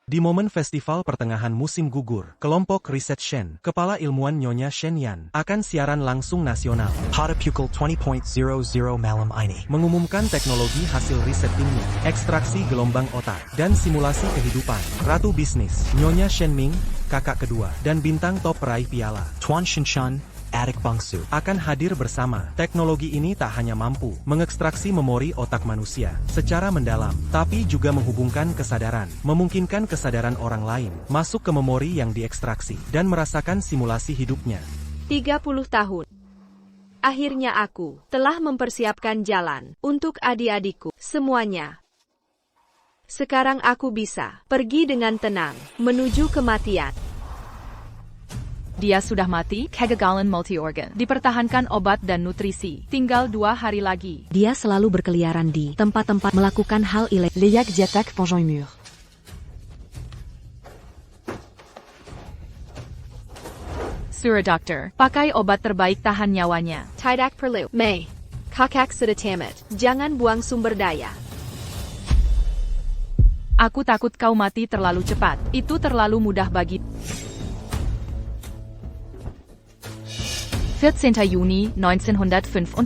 Di momen festival pertengahan musim gugur, kelompok riset Shen, kepala ilmuwan Nyonya Shen Yan, akan siaran langsung nasional. Pada pukul 20.00 malam ini, mengumumkan teknologi hasil riset timnya, ekstraksi gelombang otak, dan simulasi kehidupan. Ratu bisnis, Nyonya Shen Ming, kakak kedua, dan bintang top peraih piala, Tuan Shinshan, adik bangsu, akan hadir bersama. Teknologi ini tak hanya mampu mengekstraksi memori otak manusia secara mendalam, tapi juga menghubungkan kesadaran, memungkinkan kesadaran orang lain masuk ke memori yang diekstraksi, dan merasakan simulasi hidupnya. 30 tahun. Akhirnya aku telah mempersiapkan jalan untuk adik-adikku semuanya. Sekarang aku bisa pergi dengan tenang menuju kematian. Dia sudah mati, kegagalan multi-organ. Dipertahankan obat dan nutrisi. Tinggal 2 hari lagi. Dia selalu berkeliaran di tempat-tempat melakukan hal ilegal. Léac diattaque Fangeant Mur. Sura dokter, pakai obat terbaik tahan nyawanya. Tidak perlu. Mei. Kakak sudah tamat. Jangan buang sumber daya. Aku takut kau mati terlalu cepat. Itu terlalu mudah bagi. 14. Juni 1995.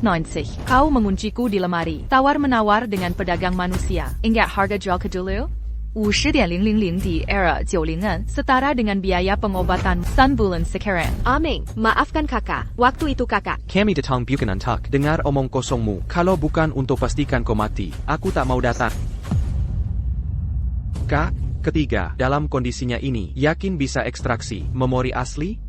Kau mengunciku di lemari. Tawar-menawar dengan pedagang manusia. Ingat harga jual ke dulu? 50.000 di era 90-an, setara dengan biaya pengobatan bulan sekarang. Aming, maafkan kakak. Waktu itu kakak. Kami datang bukan untuk dengar omong kosongmu. Kalau bukan untuk pastikan kau mati, aku tak mau datang. Kak, ketiga, dalam kondisinya ini, yakin bisa ekstraksi memori asli?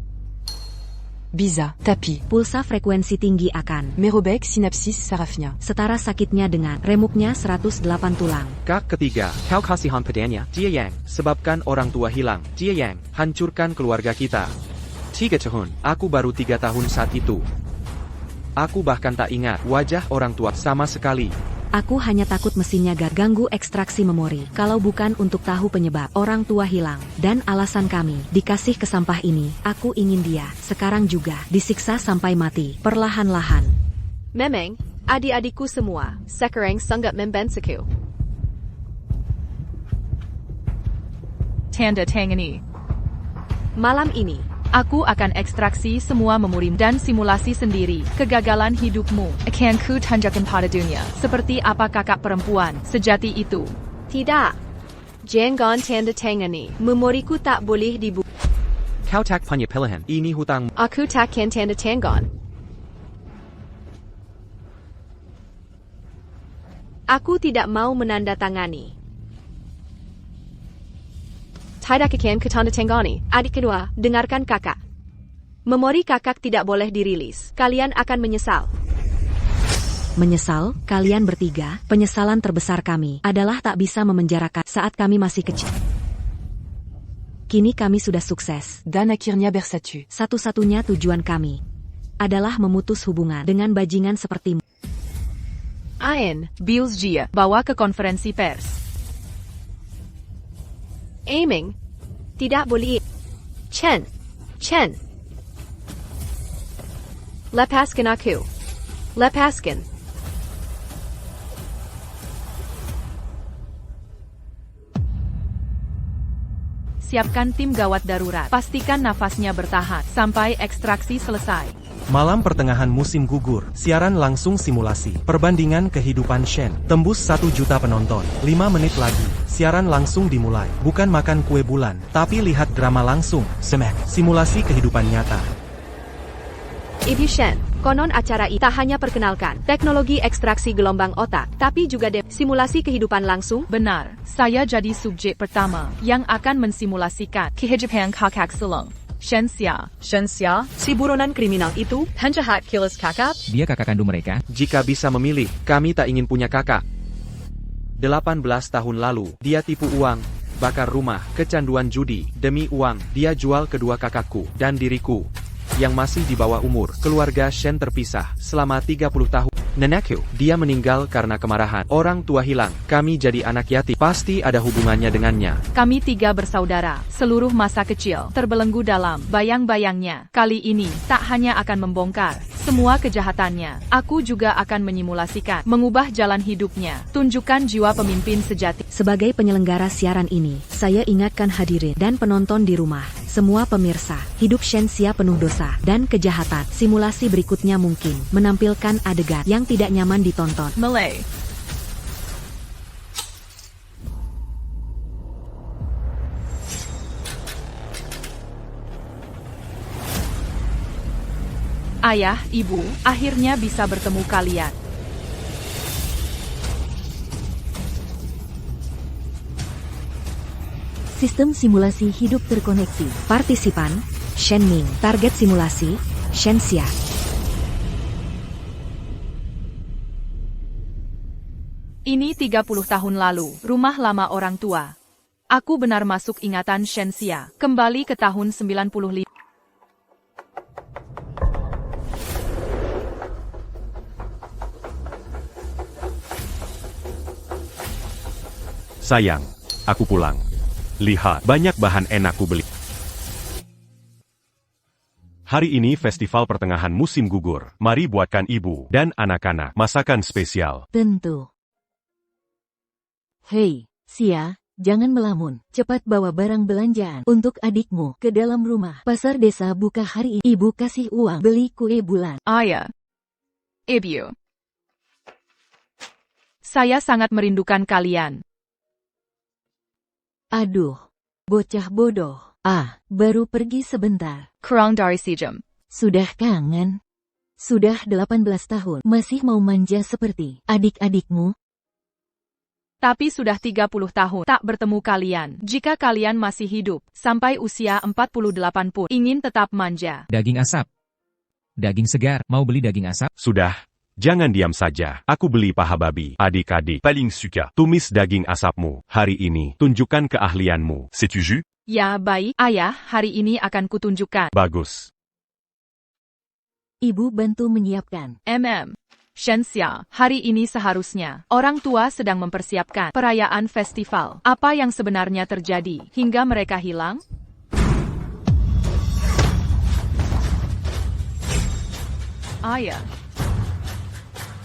Biza, tapi, Pulsa frekuensi tinggi akan Merobec Synapsis Sarafnia. setara sakitnya dengan remuknya 108 tulang. Kak ketiga, kau kasihan padanya, Jia Yang, sebabkan orang tua hilang, Jia Yang, hancurkan keluarga kita. 3 tahun, aku baru 3 tahun saat itu. Aku bahkan tak ingat wajah orang tua sama sekali. Aku hanya takut mesinnya ganggu ekstraksi memori. Kalau bukan untuk tahu penyebab orang tua hilang dan alasan kami dikasih ke sampah ini, aku ingin dia sekarang juga disiksa sampai mati perlahan-lahan. Memang, adik-adikku semua sekarang sangat membensiku. Tanda tangani. Malam ini, aku akan ekstraksi semua memori dan simulasi sendiri. Kegagalan hidupmu akan ku tunjukkan pada dunia. Seperti apa kakak perempuan sejati itu. tidak. Jangan tanda tangani. Memoriku tak boleh dibuka. Kau tak punya pilihan, ini hutang. Aku takkan tanda tangan. Aku tidak mau menandatangani. Tidak akan kutandatangani. Adik kedua, dengarkan kakak. Memori kakak tidak boleh dirilis. Kalian akan menyesal. Menyesal, kalian bertiga, penyesalan terbesar kami adalah tak bisa memenjarakan saat kami masih kecil. Kini kami sudah sukses. Dan akhirnya bersatu. Satu-satunya tujuan kami adalah memutus hubungan dengan bajingan sepertimu. Ain, Bills Jia, bawa ke konferensi pers. aiming. Tidak boleh. Chen. Lepaskan aku. Lepaskan. Siapkan tim gawat darurat. Pastikan nafasnya bertahan sampai ekstraksi selesai. Malam pertengahan musim gugur, siaran langsung simulasi, perbandingan kehidupan Shen, tembus 1 juta penonton, 5 menit lagi, siaran langsung dimulai, bukan makan kue bulan, tapi lihat drama langsung, semek, simulasi kehidupan nyata. Ibu Shen, konon acara ini tak hanya perkenalkan teknologi ekstraksi gelombang otak, tapi juga simulasi kehidupan langsung. Benar, saya jadi subjek pertama yang akan mensimulasikan kehidupan kakak sulung. Shenxia, Si buronan kriminal itu, penjahat kilas kakak. Dia kakak kandung mereka. Jika bisa memilih, kami tak ingin punya kakak. 18 tahun lalu, dia tipu uang, bakar rumah, kecanduan judi, demi uang, dia jual kedua kakakku, dan diriku, yang masih di bawah umur. Keluarga Shen terpisah, selama 30 tahun. Nenekku, dia meninggal karena kemarahan. Orang tua hilang, kami jadi anak yatim. Pasti ada hubungannya dengannya. kami 3 bersaudara, seluruh masa kecil terbelenggu dalam bayang-bayangnya. Kali ini, tak hanya akan membongkar semua kejahatannya. Aku juga akan menyimulasikan, mengubah jalan hidupnya. Tunjukkan jiwa pemimpin sejati. Sebagai penyelenggara siaran ini, saya ingatkan hadirin dan penonton di rumah, semua pemirsa, hidup Shenxia penuh dosa dan kejahatan. Simulasi berikutnya mungkin menampilkan adegan yang tidak nyaman ditonton. Malay. Ayah, ibu, akhirnya bisa bertemu kalian. Sistem simulasi hidup terkoneksi. Partisipan, Shen Ming. Target simulasi, Shenxia. Ini 30 tahun lalu, rumah lama orang tua. Aku benar masuk ingatan Shenxia, kembali ke tahun 95. Sayang, aku pulang. Lihat, banyak bahan enak ku beli. Hari ini festival pertengahan musim gugur. Mari buatkan ibu dan anak-anak masakan spesial. Tentu. Hei, Xia, jangan melamun. Cepat bawa barang belanjaan untuk adikmu ke dalam rumah. Pasar desa buka hari ini. Ibu kasih uang beli kue bulan. Ayah. Ibu. Saya sangat merindukan kalian. Aduh, bocah bodoh. Baru pergi sebentar. Kurang dari sejam. Sudah kangen? Sudah 18 tahun, masih mau manja seperti adik-adikmu? Tapi sudah 30 tahun tak bertemu kalian. Jika kalian masih hidup, sampai usia 48 pun ingin tetap manja. Daging asap. Daging segar, mau beli daging asap? Sudah, jangan diam saja. Aku beli paha babi. Adik-adik, paling suka. Tumis daging asapmu. Hari ini, tunjukkan keahlianmu. Setuju? Ya baik, ayah, hari ini akan kutunjukkan. Bagus. Ibu bantu menyiapkan. Shenxia, hari ini seharusnya orang tua sedang mempersiapkan perayaan festival. Apa yang sebenarnya terjadi hingga mereka hilang? Ayah.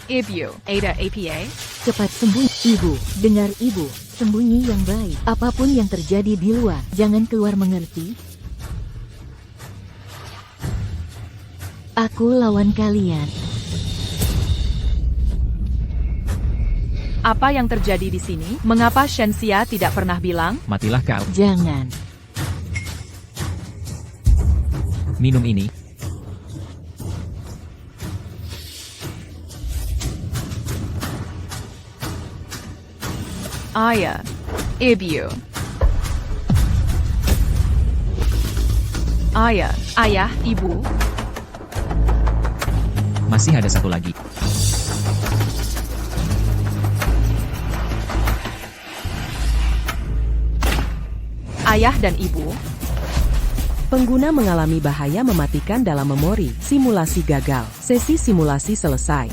Ibu, Ada APA? Cepat sembunyi, ibu. Dengar ibu, sembunyi yang baik. Apapun yang terjadi di luar, jangan keluar, mengerti? Aku lawan kalian. Apa yang terjadi di sini? Mengapa Shenxia tidak pernah bilang? Matilah kau. Jangan. Minum ini. Ayah. Ibu. Ayah, ibu. Masih ada satu lagi. Ayah dan ibu. Pengguna mengalami bahaya mematikan dalam memori. Simulasi gagal. Sesi simulasi selesai.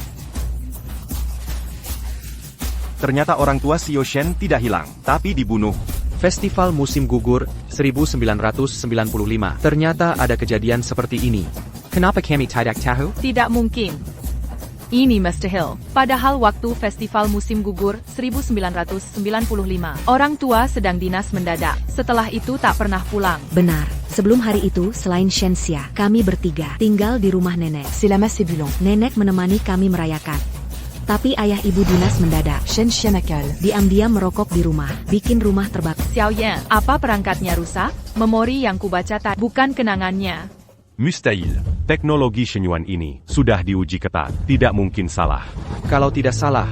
Ternyata orang tua Xiao Shen tidak hilang, tapi dibunuh. Festival musim gugur 1995. Ternyata ada kejadian seperti ini. Kenapa kami tidak tahu? Tidak mungkin. Ini mustahil. Padahal waktu festival musim gugur 1995, orang tua sedang dinas mendadak. Setelah itu tak pernah pulang. Benar. Sebelum hari itu, selain Shenxia, kami bertiga tinggal di rumah nenek. C'est la masse Bulan. Nenek menemani kami merayakan. Tapi ayah ibu dinas mendadak. Shenxia nakal. Diam-diam merokok di rumah, bikin rumah terbakar. Xiao Yan, apa perangkatnya rusak? Memori yang kubaca tadi, bukan kenangannya. Mustahil. Teknologi Shenyuan ini sudah diuji ketat. Tidak mungkin salah. Kalau tidak salah,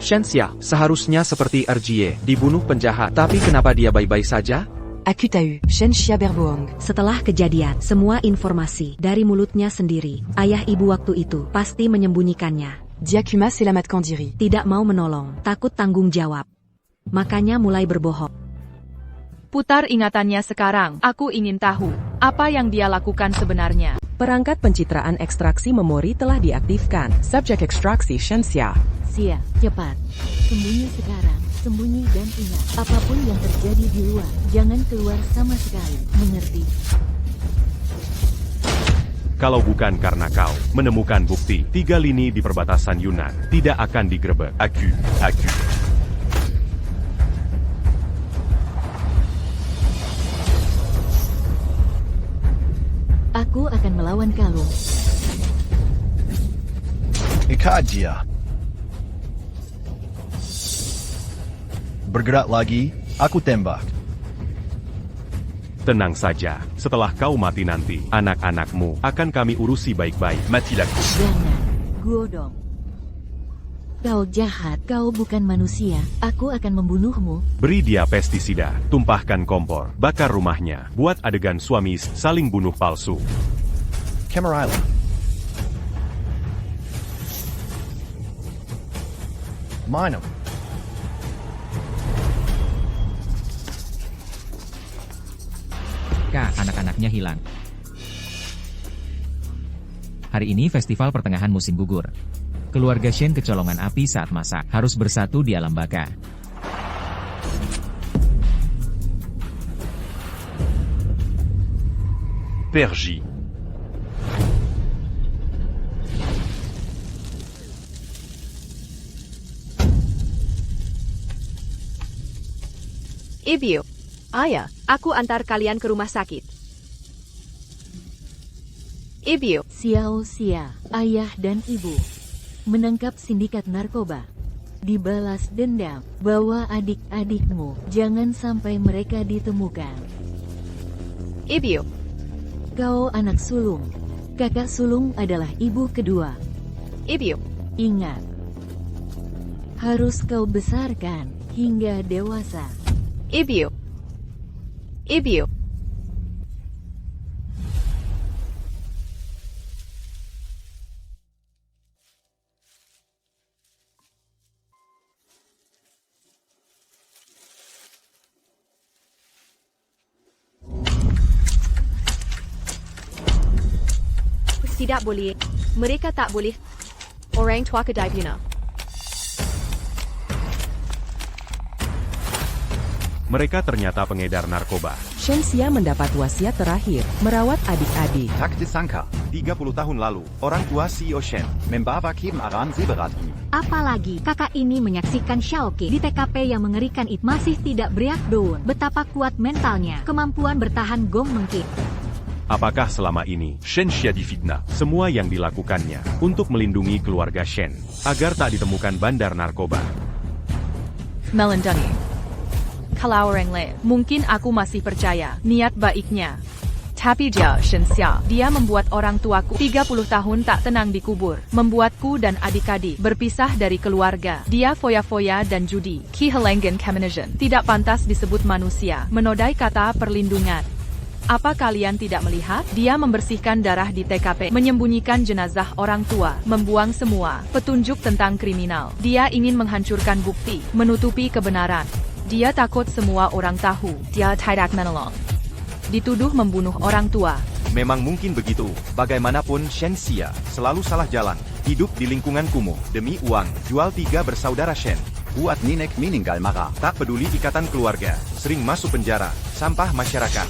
Shenxia seharusnya seperti RGA, dibunuh penjahat. Tapi kenapa dia baik-baik saja? Akutahu. Shenxia Berbohong. Setelah kejadian, semua informasi dari mulutnya sendiri. Ayah ibu waktu itu pasti menyembunyikannya. Diakuma Selamat Kandiri. Tidak mau menolong, takut tanggung jawab. Makanya mulai berbohong. Putar ingatannya sekarang. Aku ingin tahu, apa yang dia lakukan sebenarnya. Perangkat pencitraan ekstraksi memori telah diaktifkan. Subjek ekstraksi Shenxia. Xia, cepat. Sembunyi sekarang. Sembunyi dan ingat, apapun yang terjadi di luar, jangan keluar sama sekali. Mengerti? Kalau bukan karena kau menemukan bukti 3 lini di perbatasan Yunan, tidak akan digerebek. Aku. Aku akan melawan Kalung. Ikat dia. Bergerak lagi, aku tembak. Tenang saja, setelah kau mati nanti, anak-anakmu akan kami urusi baik-baik. Matilah. Jangan, Godong. Kau jahat, kau bukan manusia. Aku akan membunuhmu. Beri dia pestisida, tumpahkan kompor, bakar rumahnya, buat adegan suami saling bunuh palsu. Camarilla. Mine 'em. Anak-anaknya hilang. Hari ini festival pertengahan musim gugur. Keluarga Shen kecolongan api saat masak, harus bersatu di alam baka. Pergi. Ibu, ayah, aku antar kalian ke rumah sakit. Ibu, Xiao Xia, ayah dan ibu, menangkap sindikat narkoba. Dibalas dendam, bawa adik-adikmu, jangan sampai mereka ditemukan. Ibu, Kau anak sulung, kakak sulung adalah ibu kedua. Ibu, Ingat, harus kau besarkan hingga dewasa. Ibu, Ibu, tidak boleh. Mereka tak boleh. Orang tua kedai bina. Mereka ternyata pengedar narkoba. Shen Xia mendapat wasiat terakhir, merawat adik-adik. Tak disangka, 30 tahun lalu, orang tua CEO Shen membawa Kim Aran Zeberat ini. Apalagi kakak ini menyaksikan Xiaoke di TKP yang mengerikan itu masih tidak beriak daun. Betapa kuat mentalnya, kemampuan bertahan Gong Mengkit. Apakah selama ini Shen Xia difitnah? Semua yang dilakukannya untuk melindungi keluarga Shen agar tak ditemukan bandar narkoba. Melindungi. Kalau orang lain, mungkin aku masih percaya niat baiknya. Tapi dia, Shen Xia, dia membuat orang tuaku 30 tahun tak tenang dikubur, membuatku dan adik-adik berpisah dari keluarga. Dia foya-foya dan judi. Kehilangan kemanusiaan, tidak pantas disebut manusia, menodai kata perlindungan. Apa kalian tidak melihat? Dia membersihkan darah di TKP, menyembunyikan jenazah orang tua, membuang semua petunjuk tentang kriminal. Dia ingin menghancurkan bukti, menutupi kebenaran. Dia takut semua orang tahu. Dia tidak menolong. Dituduh membunuh orang tua. Memang mungkin begitu. Bagaimanapun Shen Xia selalu salah jalan. Hidup di lingkungan kumuh demi uang. Jual 3 bersaudara Shen. Buat nenek meninggal marah. Tak peduli ikatan keluarga. Sering masuk penjara. Sampah masyarakat.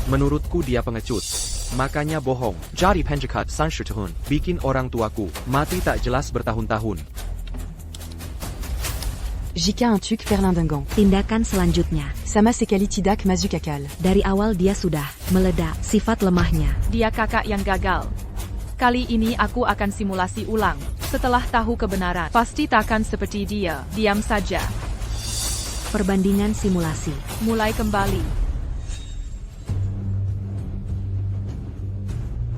Menurutku dia pengecut. Makanya bohong. Jadi penjahat 30 tahun. Bikin orang tuaku mati tak jelas bertahun-tahun. Jika Antuk Perlindungan. Tindakan selanjutnya. Sama sekali tidak masuk akal. Dari awal dia sudah meledak sifat lemahnya. Dia kakak yang gagal. Kali ini aku akan simulasi ulang. Setelah tahu kebenaran, pasti takkan seperti dia. Diam saja. Perbandingan simulasi. Mulai kembali.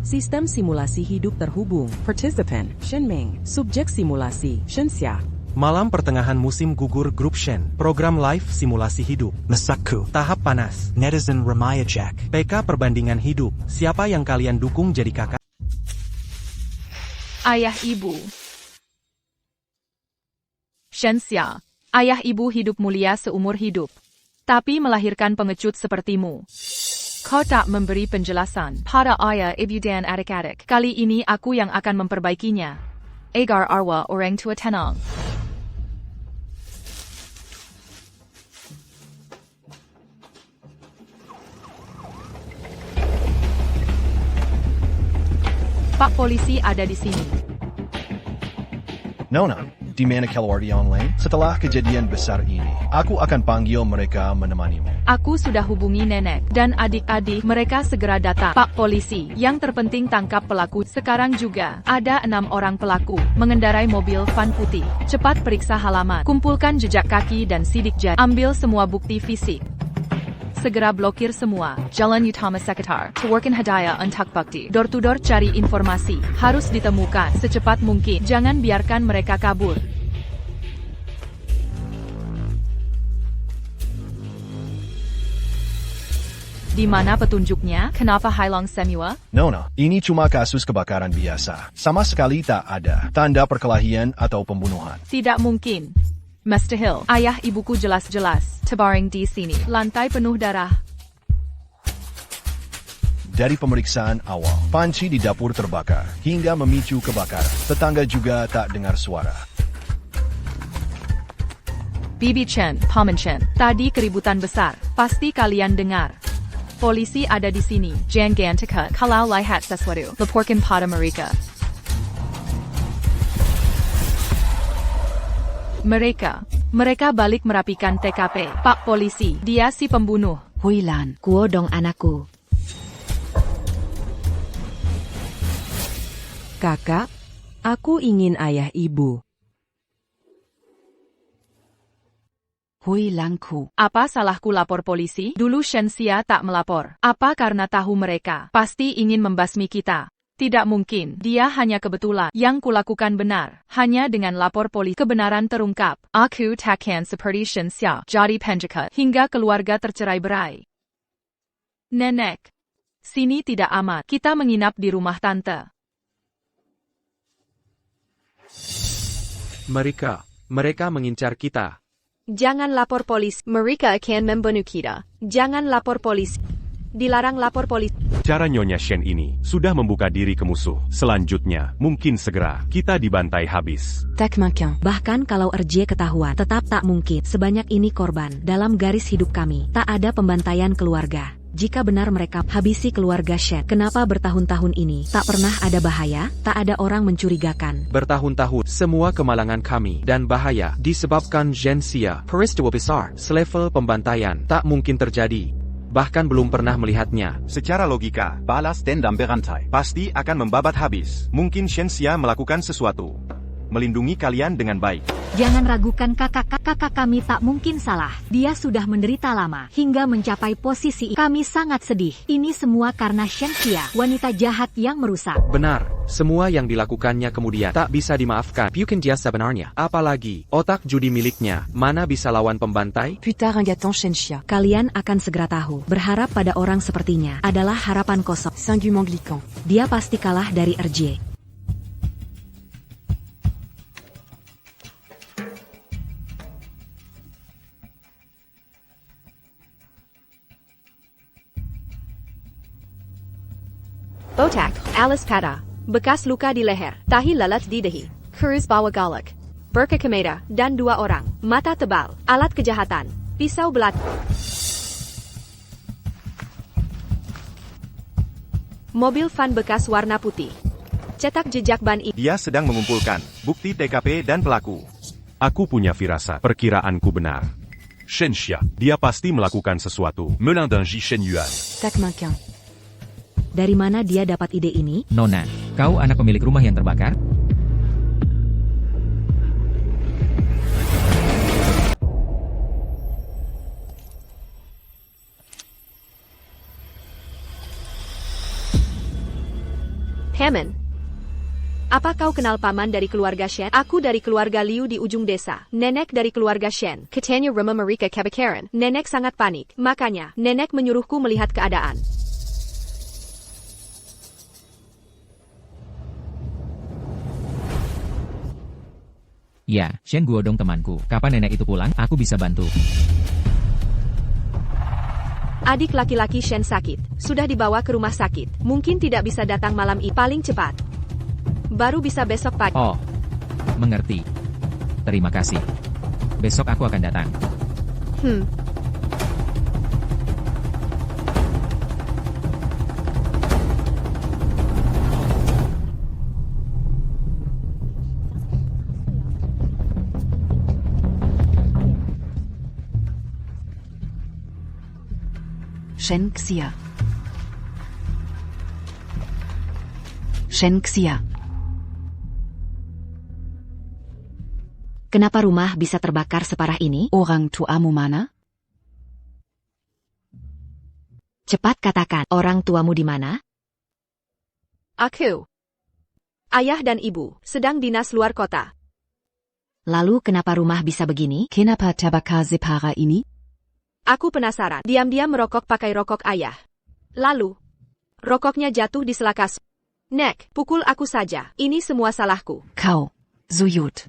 Sistem simulasi hidup terhubung. Participant, Shen Ming. Subjek simulasi, Shen Xia. Malam pertengahan musim gugur grup Shen. Program live simulasi hidup. Masakku. Tahap panas. Netizen Ramaya Jack. PK perbandingan hidup. Siapa yang kalian dukung jadi kakak? Ayah ibu. Shen Xia. Ayah ibu hidup mulia seumur hidup. Tapi melahirkan pengecut sepertimu. Kau tak memberi penjelasan pada ayah ibu dan adik-adik. Kali ini aku yang akan memperbaikinya. Agar arwah orang tua tenang. Pak Polisi ada di sini. Nona, di mana keluarga online? Setelah kejadian besar ini, aku akan panggil mereka menemanimu. Aku sudah hubungi nenek dan adik-adik, mereka segera datang. Pak Polisi, yang terpenting tangkap pelaku. Sekarang juga, ada 6 orang pelaku, mengendarai mobil van putih. Cepat periksa halaman, kumpulkan jejak kaki dan sidik jari, ambil semua bukti fisik. Segera blokir semua. Jalan Utama Sekitar, Tawarkan Hidayah Untak Bukti. Door-to-door cari informasi. Harus ditemukan secepat mungkin. Jangan biarkan mereka kabur. Di mana petunjuknya? Kenapa hilang semua? Nona, ini cuma kasus kebakaran biasa. Sama sekali tak ada tanda perkelahian atau pembunuhan. Tidak mungkin. Mr. Hill, ayah ibuku jelas-jelas terbaring di sini. Lantai penuh darah. Dari pemeriksaan awal, panci di dapur terbakar hingga memicu kebakaran. Tetangga juga tak dengar suara. Bibi Chen, Paman Chen, tadi keributan besar. Pasti kalian dengar. Polisi ada di sini. Jangan takut kalau lihat sesuatu. Laporkan pada mereka. Mereka balik merapikan TKP. Pak Polisi, dia si pembunuh. Huilan, kuo dong anakku. Kakak, aku ingin ayah ibu. Huilangku. Apa salahku lapor polisi? Dulu Shenxia tak melapor. Apa karena tahu mereka pasti ingin membasmi kita? Tidak mungkin. Dia hanya kebetulan. Yang kulakukan benar. Hanya dengan lapor polisi kebenaran terungkap. Aku takkan seperti Shenxia jadi penjahat hingga keluarga tercerai-berai. Nenek, sini tidak aman. Kita menginap di rumah tante. Mereka mengincar kita. Jangan lapor polisi. Mereka akan membunuh kita. Jangan lapor polisi. Dilarang lapor polisi. Cara Nyonya Shen ini sudah membuka diri ke musuh. Selanjutnya, mungkin segera kita dibantai habis. Tak mungkin. Bahkan kalau RJ ketahuan, tetap tak mungkin. Sebanyak ini korban. Dalam garis hidup kami, tak ada pembantaian keluarga. Jika benar mereka habisi keluarga Shen, kenapa bertahun-tahun ini tak pernah ada bahaya, tak ada orang mencurigakan? Bertahun-tahun, semua kemalangan kami dan bahaya disebabkan Shenxia. Peristiwa besar, selevel pembantaian, tak mungkin terjadi. Bahkan belum pernah melihatnya. Secara logika, balas dendam berantai pasti akan membabat habis. Mungkin Shenxia melakukan sesuatu. Melindungi kalian dengan baik. Jangan ragukan kakak kami tak mungkin salah. Dia sudah menderita lama hingga mencapai posisi kami sangat sedih. Ini semua karena Shenxia, wanita jahat yang merusak. Benar, semua yang dilakukannya kemudian tak bisa dimaafkan. Bukan dia sebenarnya. Apalagi, otak judi miliknya, mana bisa lawan pembantai? Plus tard un gâteau Shenxia. Kalian akan segera tahu. Berharap pada orang sepertinya adalah harapan kosong. Singument glicquant. Dia pasti kalah dari RJ. Botak, alis patah, bekas luka di leher, tahi lalat di dahi, kurus bawa galak, berka kamera, dan 2 orang, mata tebal, alat kejahatan, pisau belati. Mobil van bekas warna putih. Cetak jejak ban ini. Dia sedang mengumpulkan bukti TKP dan pelaku. Aku punya firasat. Perkiraanku benar. Shenxia, dia pasti melakukan sesuatu. Melandingi Shen Yuan. Tak mungkin. Dari mana dia dapat ide ini? Nona, kau anak pemilik rumah yang terbakar? Paman, apa kau kenal paman dari keluarga Shen? Aku dari keluarga Liu di ujung desa. Nenek dari keluarga Shen. Katanya rumah mereka kebakaran. Nenek sangat panik. Makanya, nenek menyuruhku melihat keadaan. Ya, Shen Guodong temanku. Kapan nenek itu pulang, aku bisa bantu. Adik laki-laki Shen sakit. Sudah dibawa ke rumah sakit. Mungkin tidak bisa datang malam ini. Paling cepat. Baru bisa besok pagi. Oh, mengerti. Terima kasih. Besok aku akan datang. Shen Xia. Shen Xia. Kenapa rumah bisa terbakar separah ini? Orang tuamu mana? Cepat katakan, orang tuamu di mana? Aku. Ayah dan ibu sedang dinas luar kota. Lalu kenapa rumah bisa begini? Kenapa terbakar separah ini? Aku penasaran. Diam-diam merokok pakai rokok ayah. Lalu, rokoknya jatuh di sela kasur. Nek, pukul aku saja. Ini semua salahku. Kau, Zuyut.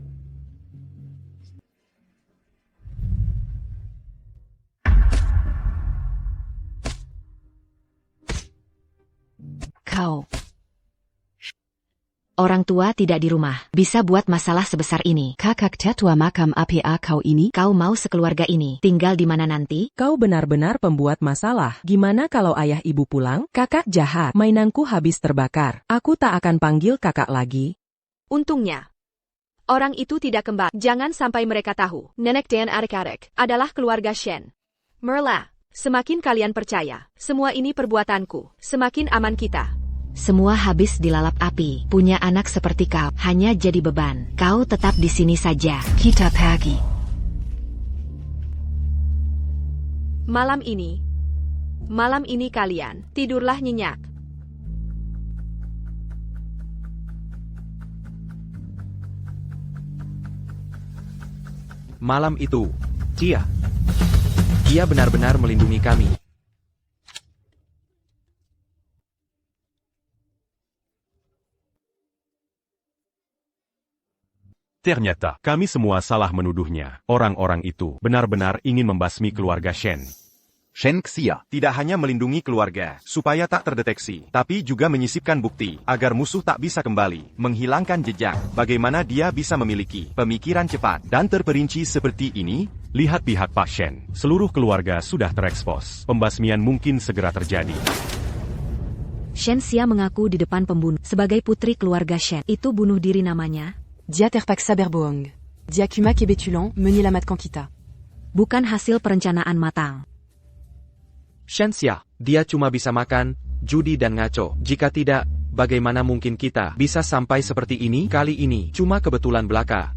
Kau. Orang tua tidak di rumah, bisa buat masalah sebesar ini. Kakak tetua makam apa kau ini? Kau mau sekeluarga ini tinggal di mana nanti? Kau benar-benar pembuat masalah. Gimana kalau ayah ibu pulang? Kakak jahat, mainanku habis terbakar. Aku tak akan panggil kakak lagi. Untungnya, orang itu tidak kembali. Jangan sampai mereka tahu. Nenek dan adik-adik adalah keluarga Shen. Merla, semakin kalian percaya, semua ini perbuatanku, semakin aman kita. Semua habis dilalap api. Punya anak seperti kau, hanya jadi beban. Kau tetap di sini saja. Kita pergi. Malam ini kalian tidurlah nyenyak. Malam itu, dia benar-benar melindungi kami. Ternyata, kami semua salah menuduhnya. Orang-orang itu benar-benar ingin membasmi keluarga Shen. Shen Xia tidak hanya melindungi keluarga supaya tak terdeteksi, tapi juga menyisipkan bukti agar musuh tak bisa kembali, menghilangkan jejak. Bagaimana dia bisa memiliki pemikiran cepat dan terperinci seperti ini? Lihat pihak Pak Shen. Seluruh keluarga sudah terekspos. Pembasmian mungkin segera terjadi. Shen Xia mengaku di depan pembunuh sebagai putri keluarga Shen. Itu bunuh diri namanya. Dia terpaksa berbohong. Dia cuma kebetulan menyelamatkan kita. Bukan hasil perencanaan matang. Shen Xia, dia cuma bisa makan, judi dan ngaco. Jika tidak, bagaimana mungkin kita bisa sampai seperti ini? Kali ini cuma kebetulan belaka.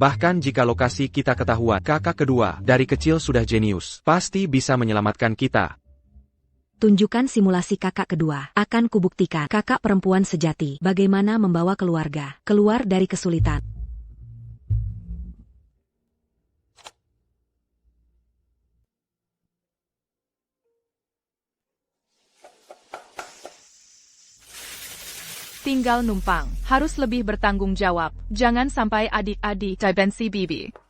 Bahkan jika lokasi kita ketahuan, kakak kedua dari kecil sudah jenius, pasti bisa menyelamatkan kita. Tunjukkan simulasi kakak kedua. Akan kubuktikan kakak perempuan sejati. Bagaimana membawa keluarga keluar dari kesulitan. Tinggal numpang. Harus lebih bertanggung jawab. Jangan sampai adik-adik dibenci Bibi.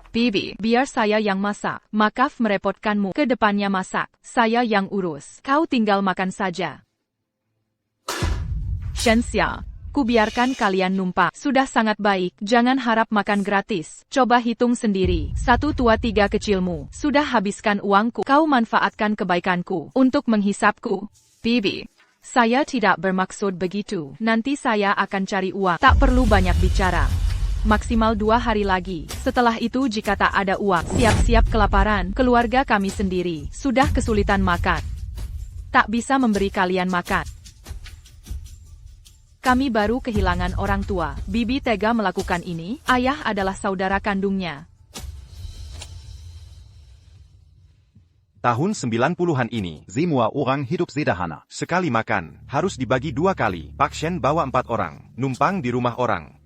Bibi, biar saya yang masak. Maaf merepotkanmu. Kedepannya masak, saya yang urus. Kau tinggal makan saja. Shen Xia, ku biarkan kalian numpang. Sudah sangat baik, jangan harap makan gratis. Coba hitung sendiri. 1, 2, 3 kecilmu. Sudah habiskan uangku. Kau manfaatkan kebaikanku untuk menghisapku. Bibi, saya tidak bermaksud begitu. Nanti saya akan cari uang. Tak perlu banyak bicara. Maksimal 2 hari lagi. Setelah itu jika tak ada uang, siap-siap kelaparan. Keluarga kami sendiri sudah kesulitan makan. Tak bisa memberi kalian makan. Kami baru kehilangan orang tua. Bibi tega melakukan ini. Ayah adalah saudara kandungnya. Tahun 90-an ini, semua orang hidup sederhana. Sekali makan, harus dibagi 2 kali. Pak Shen bawa 4 orang, numpang di rumah orang.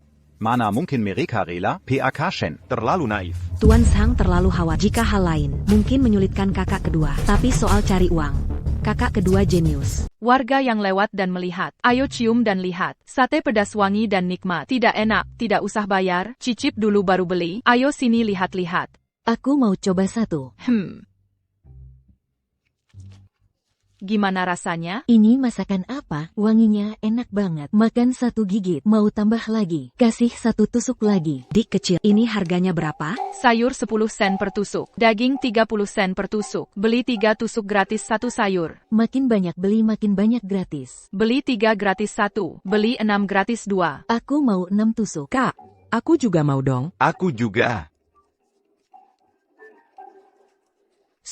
Mana mungkin mereka rela? PAK Shen terlalu naif. Tuan Sang terlalu khawatir jika hal lain mungkin menyulitkan kakak kedua. Tapi soal cari uang, kakak kedua jenius. Warga yang lewat dan melihat, ayo cium dan lihat. Sate pedas wangi dan nikmat. Tidak enak, tidak usah bayar. Cicip dulu baru beli. Ayo sini lihat-lihat. Aku mau coba satu. Gimana rasanya? Ini masakan apa? Wanginya enak banget. Makan 1 gigit. Mau tambah lagi? Kasih 1 tusuk lagi. Dik kecil, ini harganya berapa? Sayur 10 sen per tusuk. Daging 30 sen per tusuk. Beli 3 tusuk gratis 1 sayur. Makin banyak beli makin banyak gratis. Beli 3 gratis 1. Beli 6 gratis 2. Aku mau 6 tusuk. Kak, aku juga mau dong. Aku juga.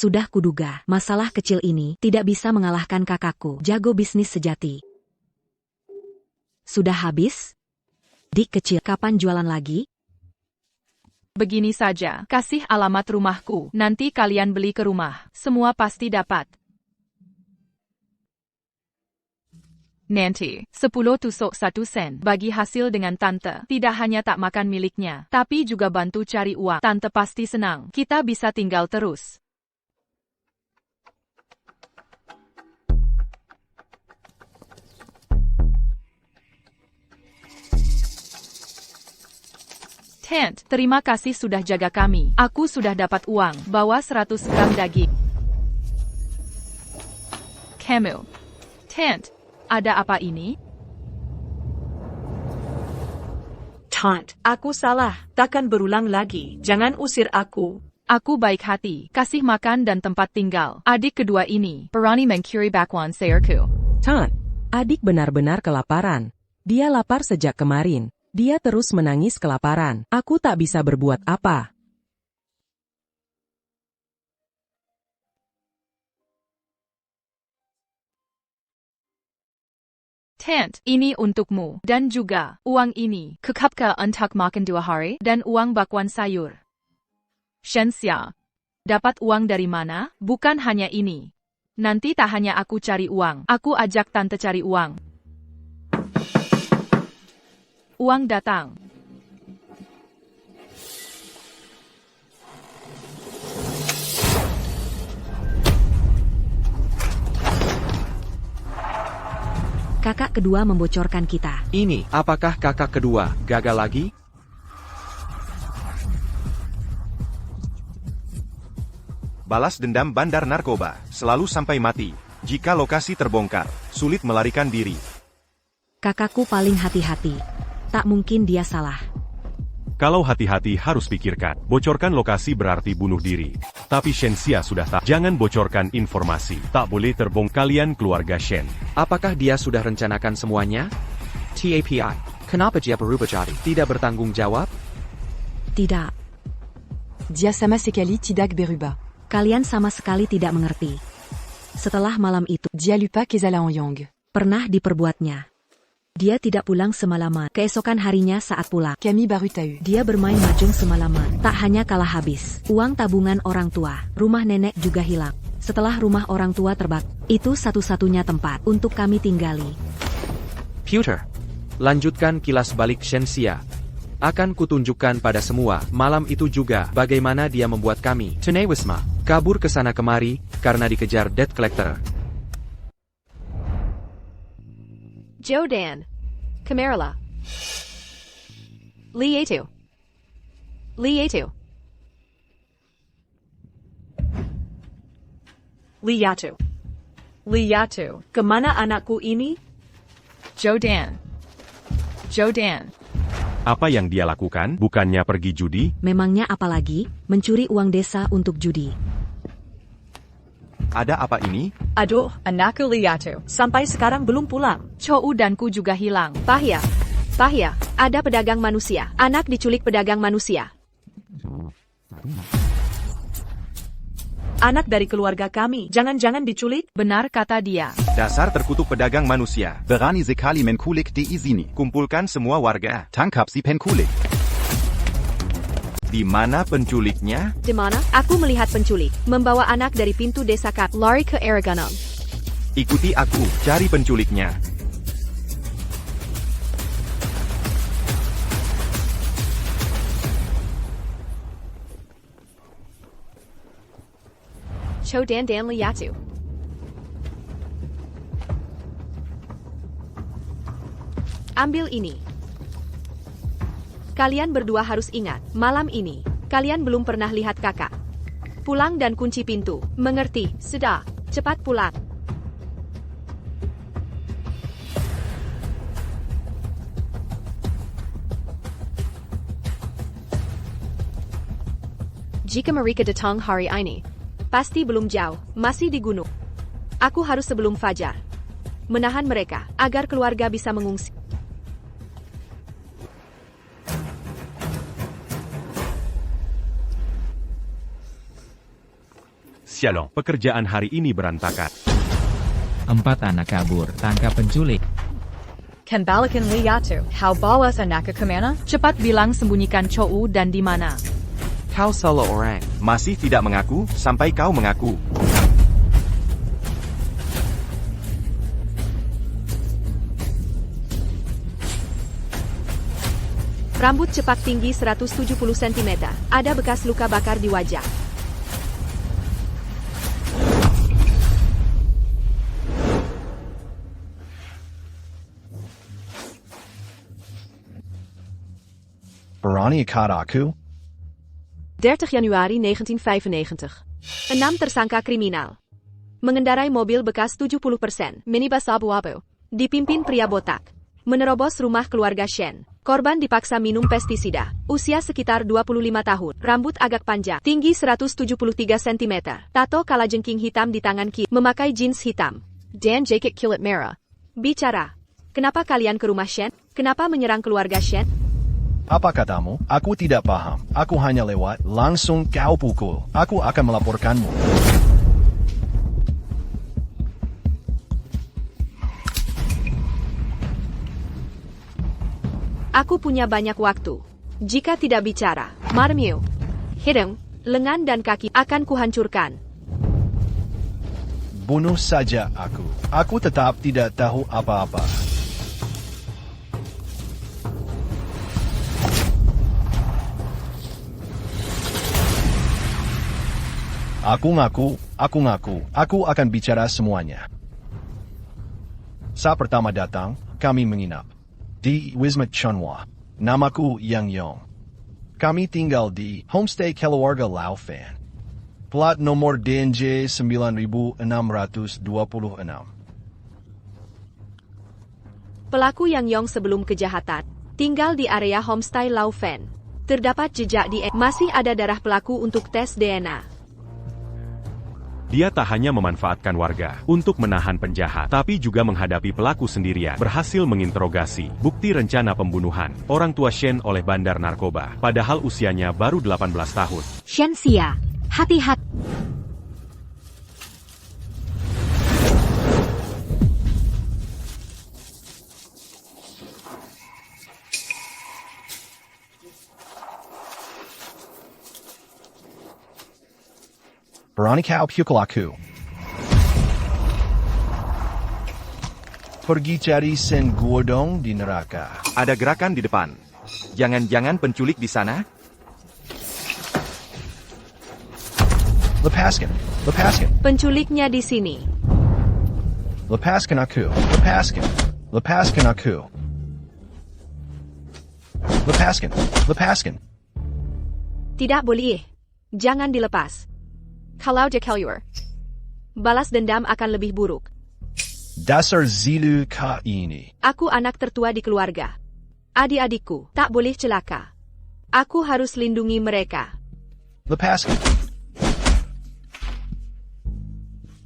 Sudah kuduga, masalah kecil ini tidak bisa mengalahkan kakakku, jago bisnis sejati. Sudah habis? Dik kecil, kapan jualan lagi? Begini saja, kasih alamat rumahku, nanti kalian beli ke rumah, semua pasti dapat. Nanti, 10 tusuk 1 sen, bagi hasil dengan tante, tidak hanya tak makan miliknya, tapi juga bantu cari uang, tante pasti senang, kita bisa tinggal terus. Tent, terima kasih sudah jaga kami, aku sudah dapat uang, bawa 100 gram daging. Kamu. Tent. Ada apa ini? Tant, aku salah, takkan berulang lagi, jangan usir aku. Aku baik hati, kasih makan dan tempat tinggal. Adik kedua ini, berani mencuri bakwan sayurku. Tant, adik benar-benar kelaparan. Dia lapar sejak kemarin. Dia terus menangis kelaparan. Aku tak bisa berbuat apa. Tant, ini untukmu, dan juga, uang ini, kekapka untuk makan 2 hari, dan uang bakwan sayur. Shenxia. Dapat uang dari mana? Bukan hanya ini. Nanti tak hanya aku cari uang, aku ajak tante cari uang. Uang datang. Kakak kedua membocorkan kita. Ini, apakah kakak kedua gagal lagi? Balas dendam bandar narkoba, selalu sampai mati. Jika lokasi terbongkar, sulit melarikan diri. Kakakku paling hati-hati. Tak mungkin dia salah. Kalau hati-hati harus pikirkan, bocorkan lokasi berarti bunuh diri. Tapi Shenxia sudah tak. Jangan bocorkan informasi. Tak boleh terbongkar kalian keluarga Shen. Apakah dia sudah rencanakan semuanya? TAPI, kenapa dia berubah jadi tidak bertanggung jawab? Tidak. Dia sama sekali tidak berubah. Kalian sama sekali tidak mengerti. Setelah malam itu, Dia lupa Kezala Ouyang. pernah diperbuatnya. Dia tidak pulang semalaman. Keesokan harinya saat pulang, Camille baru tahu. dia bermain mahjong semalaman. Tak hanya kalah habis, uang tabungan orang tua, rumah nenek juga hilang. Setelah rumah orang tua terbakar, itu satu-satunya tempat untuk kami tinggali. Pewter, lanjutkan kilas balik Shenxia. Akan kutunjukkan pada semua, malam itu juga, bagaimana dia membuat kami, Tenewisma, kabur ke sana kemari, karena dikejar debt collector. Jodan. Kamerala. Lietu. Lietu. Liatu. Liatu, kemana anakku ini? Jodan. Jodan. Apa yang dia lakukan? Bukannya pergi judi? Memangnya apalagi, mencuri uang desa untuk judi. Ada apa ini? Aduh, anakku Liatu, sampai sekarang belum pulang. Chou danku juga hilang. Pahya. Pahya, ada pedagang manusia. Anak diculik pedagang manusia. Anak dari keluarga kami, jangan-jangan diculik? Benar kata dia. Dasar terkutuk pedagang manusia. Berani sekali menculik di sini. Kumpulkan semua warga. Tangkap si penculik. Di mana penculiknya? Di mana? Aku melihat penculik membawa anak dari pintu desa Kap, lari ke Aragonam. Ikuti aku, cari penculiknya. Jodan dan Liatu. Ambil ini. Kalian berdua harus ingat, malam ini, kalian belum pernah lihat kakak. Pulang dan kunci pintu, mengerti? Sudah, cepat pulang. Jika mereka datang hari ini, pasti belum jauh, masih di gunung. Aku harus sebelum fajar menahan mereka, agar keluarga bisa mengungsi. Sialong, pekerjaan hari ini berantakan. 4 anak kabur, tangkap penculik. Kembalikan Liatu, kau bawa anak ke kemana? Cepat bilang sembunyikan Chou dan di mana. Kau salah orang. Masih tidak mengaku, sampai kau mengaku. Rambut cepak tinggi 170 cm. Ada bekas luka bakar di wajah. Berani ikat aku? 30 Januari 1995. 6 tersangka kriminal. Mengendarai mobil bekas 70%, minibus abu-abu. Dipimpin pria botak. Menerobos rumah keluarga Shen. Korban dipaksa minum pestisida. Usia sekitar 25 tahun. Rambut agak panjang. Tinggi 173 cm. Tato kalajengking hitam di tangan kiri. Memakai jeans hitam. Dan jaket kilat merah. Bicara. Kenapa kalian ke rumah Shen? Kenapa menyerang keluarga Shen? Apa katamu? Aku tidak paham. Aku hanya lewat. Langsung kau pukul. Aku akan melaporkanmu. Aku punya banyak waktu. Jika tidak bicara, marmiu, hidung, lengan dan kaki akan kuhancurkan. Bunuh saja aku. Aku tetap tidak tahu apa-apa. Aku ngaku, aku akan bicara semuanya. Saat pertama datang, kami menginap di Wisma Chunhua. Namaku Yang Yong. Kami tinggal di homestay keluarga Lau Fan. Plat nomor DNJ 9626. Pelaku Yang Yong sebelum kejahatan tinggal di area homestay Lau Fan. Terdapat jejak DNA. Masih ada darah pelaku untuk tes DNA. Dia tak hanya memanfaatkan warga untuk menahan penjahat, tapi juga menghadapi pelaku sendirian. Berhasil menginterogasi bukti rencana pembunuhan orang tua Shen oleh bandar narkoba, padahal usianya baru 18 tahun. Shen Xia, hati-hati. Berani kau pukul aku? Pergi cari Sen Guodong di neraka. Ada gerakan di depan. Jangan-jangan penculik di sana? Lepaskan. Penculiknya di sini. Lepaskan aku. Lepaskan aku. Lepaskan. Tidak boleh. Jangan dilepas. Kalau dia keluar, balas dendam akan lebih buruk. Dasar zilu ka ini. Aku anak tertua di keluarga. Adik-adikku tak boleh celaka. Aku harus lindungi mereka. Lepaskan.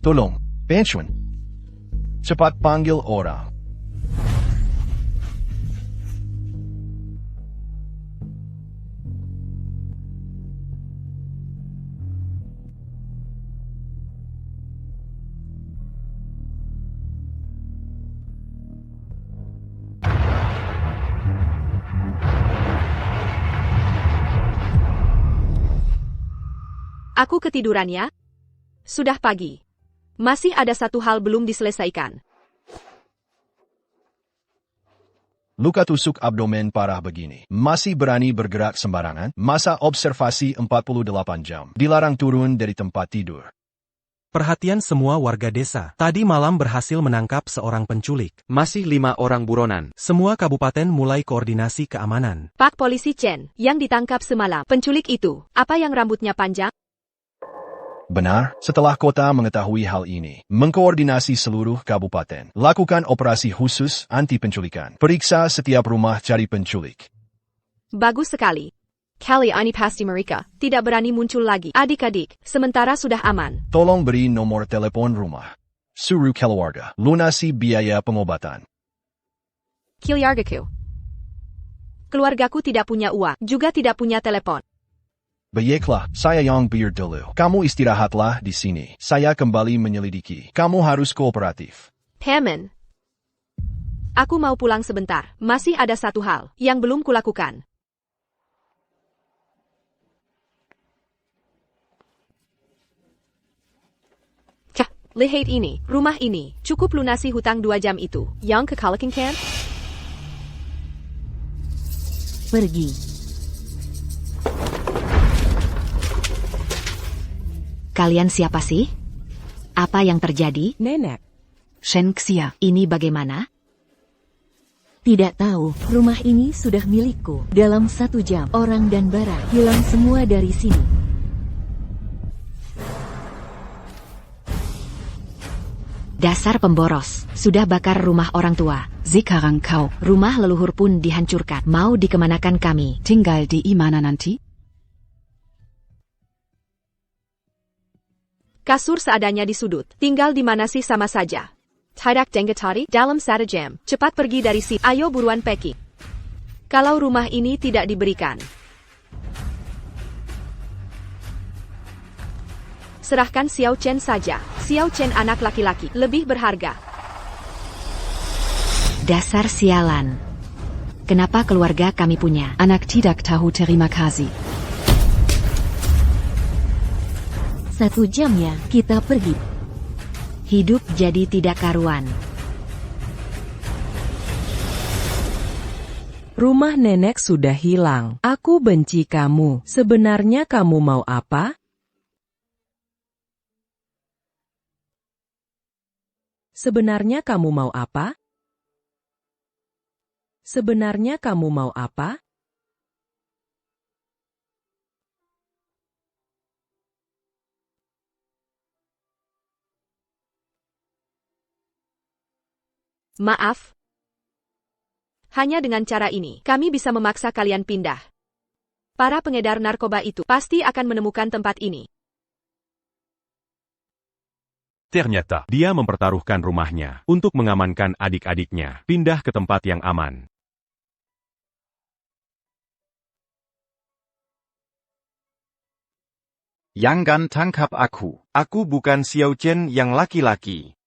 Tolong, Benchuan. Cepat panggil orang. Aku ketiduran ya? Sudah pagi. Masih ada satu hal belum diselesaikan. Luka tusuk abdomen parah begini. Masih berani bergerak sembarangan? Masa observasi 48 jam. Dilarang turun dari tempat tidur. Perhatian semua warga desa. Tadi malam berhasil menangkap seorang penculik. Masih 5 orang buronan. Semua kabupaten mulai koordinasi keamanan. Pak Polisi Chen, yang ditangkap semalam. Penculik itu, apa yang rambutnya panjang? Benar, setelah kota mengetahui hal ini, mengkoordinasi seluruh kabupaten, lakukan operasi khusus anti penculikan. Periksa setiap rumah cari penculik. Bagus sekali. Kali ini pasti mereka tidak berani muncul lagi. Adik-adik, sementara sudah aman. Tolong beri nomor telepon rumah. Suruh keluarga, lunasi biaya pengobatan. Keluargaku. Keluargaku tidak punya uang, juga tidak punya telepon. Baiklah, saya yang biar dulu. Kamu istirahatlah di sini. Saya kembali menyelidiki. Kamu harus kooperatif. Hammond. Aku mau pulang sebentar. Masih ada satu hal yang belum kulakukan. Lihat ini, rumah ini, cukup lunasi hutang 2 jam itu. Yang kekalakan kan? Pergi. Kalian siapa sih? Apa yang terjadi? Nenek. Shen Xia. Ini bagaimana? Tidak tahu, rumah ini sudah milikku. Dalam 1 jam, orang dan barang hilang semua dari sini. Dasar pemboros, sudah bakar rumah orang tua. Sekarang kau. Rumah leluhur pun dihancurkan. Mau dikemanakan kami? Tinggal di mana nanti? Kasur seadanya di sudut. Tinggal di mana sih sama saja. Tidak dengetari dalam 1 jam. Cepat pergi dari sini. Ayo buruan packing. Kalau rumah ini tidak diberikan, serahkan Xiao Chen saja. Xiao Chen anak laki-laki, lebih berharga. Dasar sialan. Kenapa keluarga kami punya? Anak tidak tahu terima kasih. 1 jamnya, kita pergi. Hidup jadi tidak karuan. Rumah nenek sudah hilang. Aku benci kamu. Sebenarnya kamu mau apa? Sebenarnya kamu mau apa? Sebenarnya kamu mau apa? Maaf. Hanya dengan cara ini, kami bisa memaksa kalian pindah. Para pengedar narkoba itu pasti akan menemukan tempat ini. Ternyata, dia mempertaruhkan rumahnya untuk mengamankan adik-adiknya, pindah ke tempat yang aman. Jangan tangkap aku. Aku bukan Xiao Chen yang laki-laki.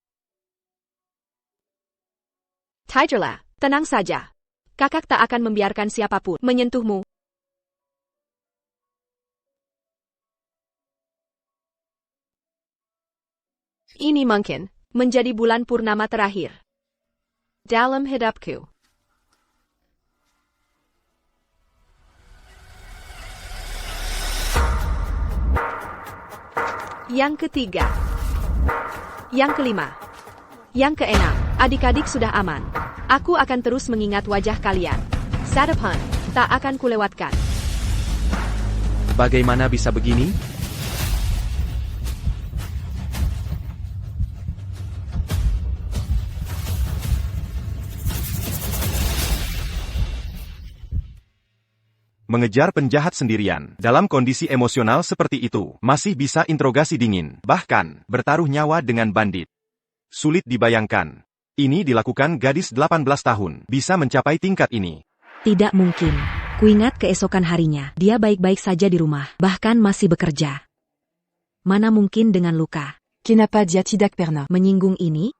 Tigerlah, tenang saja. Kakak tak akan membiarkan siapapun menyentuhmu. Ini mungkin menjadi bulan purnama terakhir dalam hidupku. Yang ketiga, yang kelima, yang keenam, adik-adik sudah aman. Aku akan terus mengingat wajah kalian. Sadapan, tak akan kulewatkan. Bagaimana bisa begini? Mengejar penjahat sendirian, dalam kondisi emosional seperti itu, masih bisa interogasi dingin, bahkan bertaruh nyawa dengan bandit. Sulit dibayangkan. Ini dilakukan gadis 18 tahun, bisa mencapai tingkat ini. Tidak mungkin. Kuingat keesokan harinya, dia baik-baik saja di rumah, bahkan masih bekerja. Mana mungkin dengan luka? Kenapa dia tidak pernah menyinggung ini?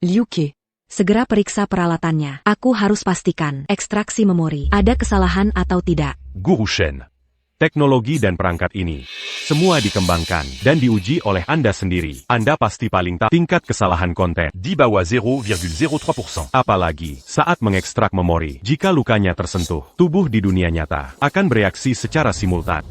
Liu Ke. Segera periksa peralatannya. Aku harus pastikan ekstraksi memori. Ada kesalahan atau tidak? Guru Shen. Teknologi dan perangkat ini semua dikembangkan dan diuji oleh Anda sendiri. Anda pasti paling tahu tingkat kesalahan konten di bawah 0,03%. Apalagi saat mengekstrak memori. Jika lukanya tersentuh, tubuh di dunia nyata akan bereaksi secara simultan.